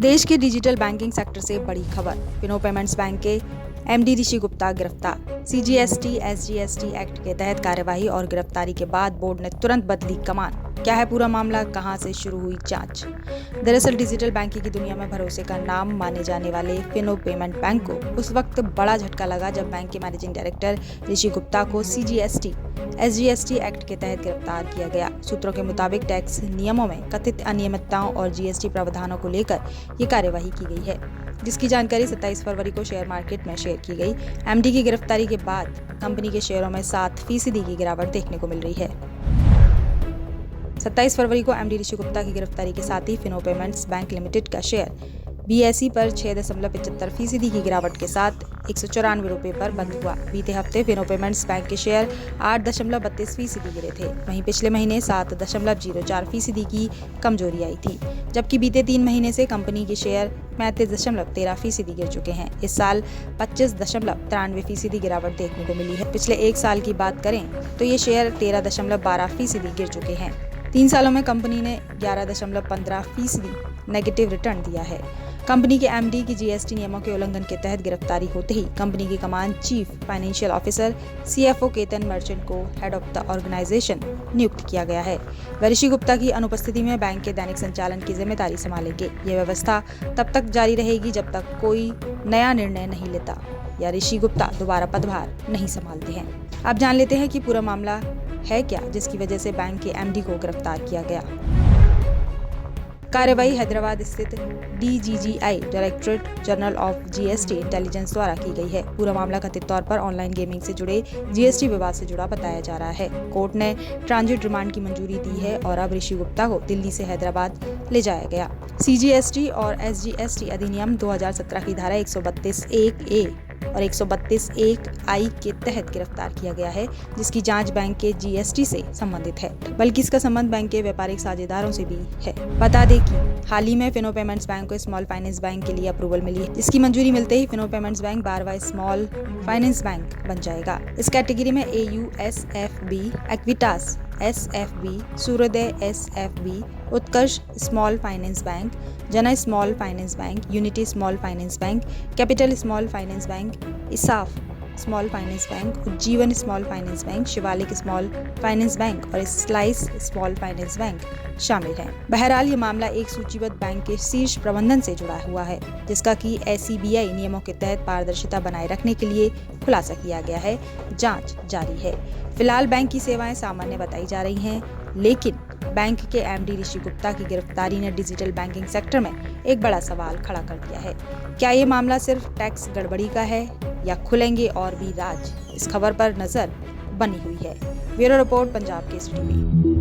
देश के digital banking sector से बड़ी खबर। फिनो पेमेंट्स बैंक के एमडी ऋषि गुप्ता गिरफ्तार। सीजीएसटी एसजीएसटी एक्ट के तहत कार्यवाही और गिरफ्तारी के बाद बोर्ड ने तुरंत बदली कमान। क्या है पूरा मामला, कहां से शुरू हुई जांच? दरअसल डिजिटल बैंकिंग की दुनिया में भरोसे का नाम माने जाने वाले फिनो पेमेंट बैंक को उस वक्त बड़ा झटका लगा जब बैंक के मैनेजिंग डायरेक्टर ऋषि गुप्ता को सीजीएसटी एसजीएसटी एक्ट के तहत गिरफ्तार किया गया। सूत्रों के मुताबिक टैक्स नियमों में कथित अनियमितताओं और जीएसटी प्रावधानों को लेकर ये कार्यवाही की गई है, जिसकी जानकारी 27 फरवरी को शेयर मार्केट में शेयर की गई। एमडी की गिरफ्तारी के बाद कंपनी के शेयरों में 7% की गिरावट देखने को मिल रही है। 27 फरवरी को एमडी ऋषि गुप्ता की गिरफ्तारी के साथ ही फिनो पेमेंट्स बैंक लिमिटेड का शेयर बीएसई पर 6.75% की गिरावट के साथ 194 रुपये पर बंद हुआ। बीते हफ्ते फिनो पेमेंट्स बैंक के शेयर 8.32% गिरे थे। वहीं पिछले महीने 7.04% की कमजोरी आई थी, जबकि बीते 3 महीने से कंपनी के शेयर 35.13% गिर चुके हैं। इस साल 25.93% गिरावट देखने को मिली है। पिछले एक साल की बात करें तो ये शेयर 13.12% गिर चुके हैं। 3 सालों में कंपनी ने 11.15% नेगेटिव रिटर्न दिया है। कंपनी के एमडी की जीएसटी नियमों के उल्लंघन के तहत गिरफ्तारी होते ही कंपनी की कमान chief financial officer CFO Ketan Merchant को हेड ऑफ द ऑर्गेनाइजेशन नियुक्त किया गया है। वह ऋषि गुप्ता की अनुपस्थिति में बैंक के दैनिक संचालन की जिम्मेदारी संभालेंगे। यह व्यवस्था तब तक जारी रहेगी जब तक कोई नया निर्णय नहीं लेता या ऋषि गुप्ता दोबारा पदभार नहीं संभालते हैं। अब जान लेते हैं कि पूरा मामला है क्या, जिसकी वजह से बैंक के एमडी को गिरफ्तार किया गया। कार्रवाई हैदराबाद स्थित DGGI directorate general of GST intelligence द्वारा की गई है। पूरा मामला कथित तौर पर ऑनलाइन गेमिंग से जुड़े जीएसटी विवाद से जुड़ा बताया जा रहा है। कोर्ट ने ट्रांजिट रिमांड की मंजूरी दी है और अब ऋषि गुप्ता को दिल्ली से हैदराबाद ले जाया गया। सीजीएसटी और एसजीएसटी अधिनियम 2017 की धारा 132(1)(a) और 132(1)(i) के तहत गिरफ्तार किया गया है, जिसकी जांच बैंक के जीएसटी से संबंधित है, बल्कि इसका संबंध बैंक के व्यापारिक साझेदारों से भी है। बता दें कि हाल ही में फिनो पेमेंट्स बैंक को स्मॉल फाइनेंस बैंक के लिए अप्रूवल मिली है, जिसकी मंजूरी मिलते ही फिनो पेमेंट्स बैंक 12वां स्मॉल फाइनेंस बैंक बन जाएगा। इस कैटेगरी में AU SFB, Equitas SFB, Suryoday SFB, Utkarsh small finance bank, Jana small finance bank, Unity small finance bank, Capital small finance bank, ESAF small finance bank, Ujjivan small finance bank, Shivalik small finance bank और Slice small finance bank शामिल हैं। बहरहाल ये मामला एक सूचीबद्ध bank के शीर्ष प्रबंधन से जुड़ा हुआ है, जिसका कि एसीबीआई नियमों के तहत पारदर्शिता बनाए रखने के लिए खुलासा किया गया है। जांच जारी है। फिलहाल बैंक की सेवाएं सामान्य बताई जा रही हैं, लेकिन बैंक के एमडी ऋषि गुप्ता की गिरफ्तारी ने डिजिटल बैंकिंग सेक्टर में एक बड़ा सवाल खड़ा कर दिया है। क्या ये मामला सिर्फ टैक्स गड़बड़ी का है या खुलेंगे और भी राज? इस खबर पर नजर बनी हुई है। Bureau report, Punjab Kesari TV.